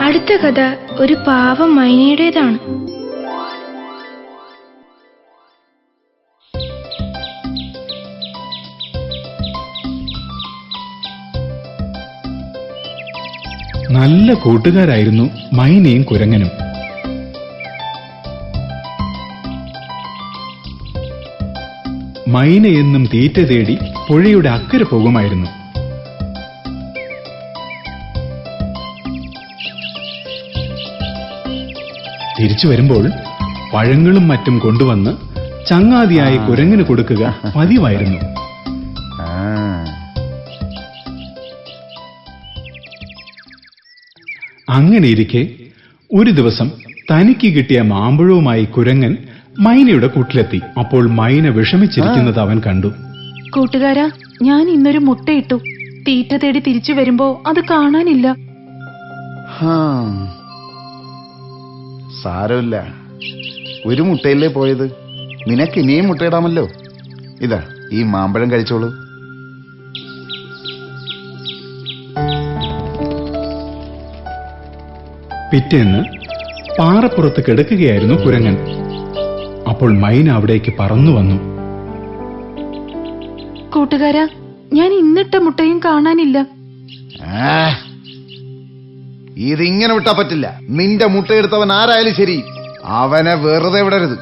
അടുത്ത കഥ ഒരു പാവം മൈനയുടേതാണ്. നല്ല കൂട്ടുകാരായിരുന്നു മൈനയും കുരങ്ങനും. മൈന എന്നും തീറ്റ തേടി പുഴയുടെ അക്കരെ പോകുമായിരുന്നു. തിരിച്ചു വരുമ്പോൾ പഴങ്ങളും മറ്റും കൊണ്ടുവന്ന് ചങ്ങാതിയായി കുരങ്ങിന് കൊടുക്കുക പതിവായിരുന്നു. അങ്ങനെയിരിക്കെ ഒരു ദിവസം തനിക്ക് കിട്ടിയ മാമ്പഴവുമായി കുരങ്ങൻ മൈനയുടെ കൂട്ടിലെത്തി. അപ്പോൾ മൈന വിഷമിച്ചിരിക്കുന്നത് അവൻ കണ്ടു. കൂട്ടുകാരാ, ഞാൻ ഇന്നൊരു മുട്ടയിട്ടു. തീറ്റ തേടി തിരിച്ചു വരുമ്പോ അത് കാണാനില്ല. സാരമില്ല, ഒരു മുട്ടയല്ലേ പോയത്. നിനക്ക് ഇനിയും മുട്ടയിടാമല്ലോ. ഇതാ, ഈ മാമ്പഴം കഴിച്ചോളൂ. പിറ്റേന്ന് പാറപ്പുറത്ത് കിടക്കുകയായിരുന്നു കുരങ്ങൻ. അപ്പോൾ മൈന അവിടേക്ക് പറന്നു വന്നു. കൂട്ടുകാരാ, ഞാൻ ഇന്നിട്ട മുട്ടയും കാണാനില്ല. ഇതിങ്ങനെ വിട്ടാ പറ്റില്ല. നിന്റെ മുട്ടയെടുത്തവൻ ആരായാലും ശരി, അവനെ വെറുതെ വിടരുത്.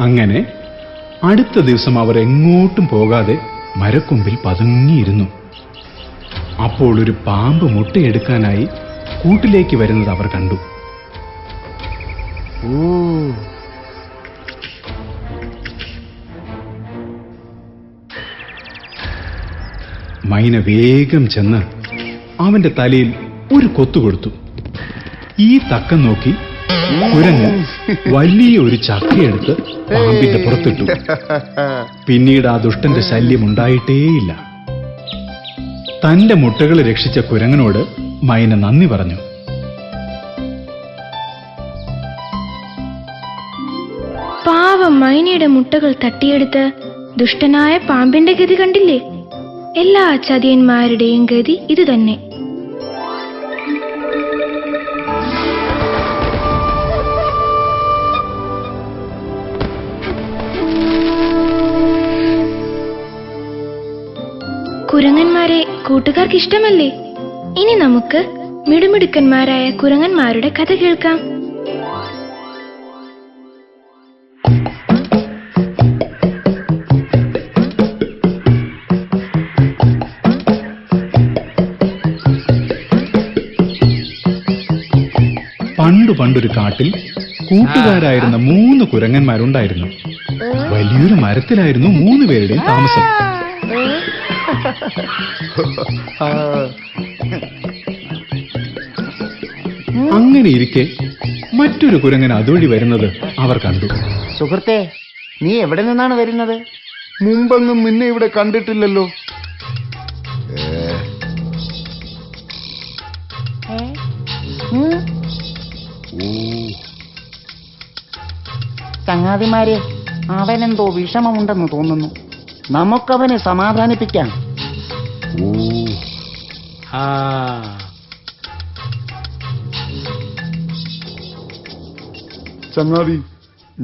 അങ്ങനെ അടുത്ത ദിവസം അവർ എങ്ങോട്ടും പോകാതെ മരക്കൊമ്പിൽ പതുങ്ങിയിരുന്നു. അപ്പോൾ ഒരു പാമ്പ് മുട്ടയെടുക്കാനായി കൂട്ടിലേക്ക് വരുന്നത് അവർ കണ്ടു. മൈന വേഗം ചെന്ന് അവന്റെ തലയിൽ ഒരു കൊത്തു കൊടുത്തു. ഈ തക്കം നോക്കി കുരങ്ങ് വലിയ ഒരു ചക്കയെടുത്ത് പാമ്പിന്റെ പുറത്തിട്ടു. പിന്നീട് ആ ദുഷ്ടന്റെ ശല്യം ഉണ്ടായിട്ടേയില്ല. തന്റെ മുട്ടകൾ രക്ഷിച്ച കുരങ്ങനോട് മൈന നന്ദി പറഞ്ഞു. പാവം മൈനയുടെ മുട്ടകൾ തട്ടിയെടുത്ത് ദുഷ്ടനായ പാമ്പിന്റെ ഗതി കണ്ടില്ലേ? എല്ലാ ചതിയന്മാരുടെയും ഗതി ഇതുതന്നെ. കുരങ്ങന്മാരെ കൂട്ടുകാർക്ക് ഇഷ്ടമല്ലേ? ഇനി നമുക്ക് മിടുമിടുക്കന്മാരായ കുരങ്ങന്മാരുടെ കഥ കേൾക്കാം. പണ്ടൊരു കാട്ടിൽ കൂട്ടുകാരായിരുന്ന 3 കുരങ്ങന്മാരുണ്ടായിരുന്നു. വലിയൊരു മരത്തിലായിരുന്നു 3 പേരുടെയും താമസം. അങ്ങനെ ഇരിക്കെ മറ്റൊരു കുരങ്ങൻ അതുവഴി വരുന്നത് അവർ കണ്ടു. സുഹൃത്തെ, നീ എവിടെ നിന്നാണ് വരുന്നത്? മുമ്പെങ്ങും നിന്നെ ഇവിടെ കണ്ടിട്ടില്ലല്ലോ. ചങ്ങാതിമാരെ, അവനെന്തോ വിഷമമുണ്ടെന്ന് തോന്നുന്നു. നമുക്കവനെ സമാധാനിപ്പിക്കാം. ചങ്ങാതി,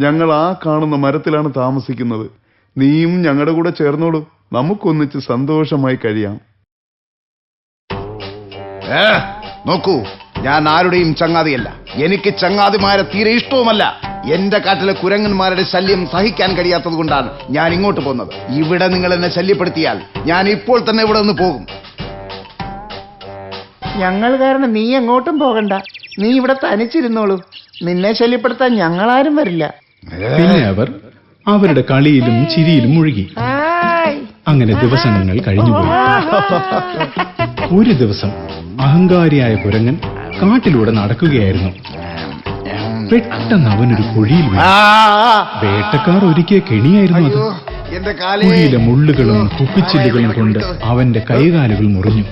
ഞങ്ങൾ ആ കാണുന്ന മരത്തിലാണ് താമസിക്കുന്നത്. നീയും ഞങ്ങളുടെ കൂടെ ചേർന്നോളൂ. നമുക്കൊന്നിച്ച് സന്തോഷമായി കഴിയാം. നോക്കൂ, ഞാൻ ആരുടെയും ചങ്ങാതിയല്ല. എനിക്ക് ചങ്ങാതിമാരെ തീരെ ഇഷ്ടവുമല്ല. എന്റെ കാട്ടിലെ കുരങ്ങന്മാരുടെ ശല്യം സഹിക്കാൻ കഴിയാത്തത് കൊണ്ടാണ് ഞാൻ ഇങ്ങോട്ട് പോകുന്നത്. ഇവിടെ നിങ്ങൾ എന്നെ ശല്യപ്പെടുത്തിയാൽ ഞാൻ ഇപ്പോൾ തന്നെ ഇവിടെ നിന്ന് പോകും. ഞങ്ങൾ കാരണം നീ എങ്ങോട്ടും പോകണ്ട. നീ ഇവിടെ തനിച്ചിരുന്നോളൂ. നിന്നെ ശല്യപ്പെടുത്താൻ ഞങ്ങളാരും വരില്ല. പിന്നെ അവർ അവരുടെ കളിയിലും ചിരിയിലും മുഴുകി. അങ്ങനെ ദിവസങ്ങൾ കഴിഞ്ഞുപോയി. ഒരു ദിവസം അഹങ്കാരിയായ കുരങ്ങൻ കാട്ടിലൂടെ നടക്കുകയായിരുന്നു. പെട്ടെന്ന് അവനൊരു കുഴിയിൽ വീണു. വേട്ടക്കാർ ഒരുക്കിയ കെണിയായിരുന്നു അത്. കുഴിയിലെ മുള്ളുകളും കുപ്പിച്ചില്ലുകളും കൊണ്ട് അവന്റെ കൈകാലുകൾ മുറിഞ്ഞു.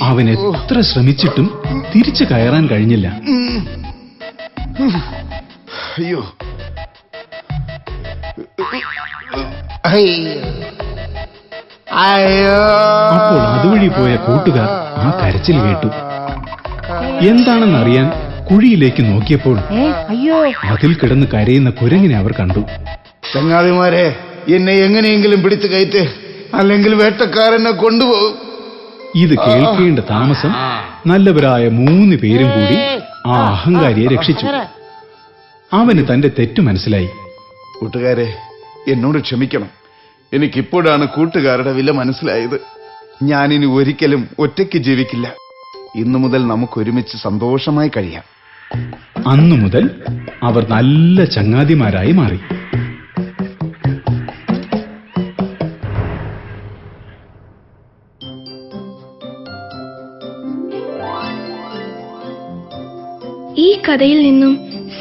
അവൻ എത്ര ശ്രമിച്ചിട്ടും തിരിച്ചു കയറാൻ കഴിഞ്ഞില്ല. അയ്യോ, അയ്യോ. അപ്പോൾ അതുവഴി പോയ കൂട്ടുകാർ ആ കരച്ചിൽ കേട്ടു. എന്താണെന്നറിയാൻ കുഴിയിലേക്ക് നോക്കിയപ്പോൾ അയ്യോ. അതിൽ കിടന്ന് കരയുന്ന കുരങ്ങിനെ അവർ കണ്ടു. ചങ്ങാതിമാരെ, എന്നെ എങ്ങനെയെങ്കിലും പിടിച്ചു കയറ്റ്, അല്ലെങ്കിൽ വേട്ടക്കാരനെ കൊണ്ടുപോകും. ഇത് കേൾക്കേണ്ട താമസം നല്ലവരായ 3 പേരും കൂടി ആ അഹങ്കാരിയെ രക്ഷിച്ചു. അവന് തന്റെ തെറ്റു മനസ്സിലായി. കൂട്ടുകാരെ, എന്നോട് ക്ഷമിക്കണം. എനിക്കിപ്പോഴാണ് കൂട്ടുകാരുടെ വില മനസ്സിലായത്. ഞാനിനി ഒരിക്കലും ഒറ്റയ്ക്ക് ജീവിക്കില്ല. ഇന്നു മുതൽ നമുക്ക് ഒരുമിച്ച് സന്തോഷമായി കഴിയാം. അന്നു മുതൽ അവർ നല്ല ചങ്ങാതിമാരായി മാറി. ഈ കഥയിൽ നിന്നും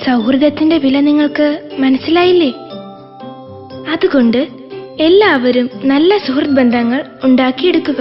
സൗഹൃദത്തിന്റെ വില നിങ്ങൾക്ക് മനസ്സിലായില്ലേ? അതുകൊണ്ട് എല്ലാവരും നല്ല സുഹൃത്ത് ബന്ധങ്ങൾ ഉണ്ടാക്കിയെടുക്കുക.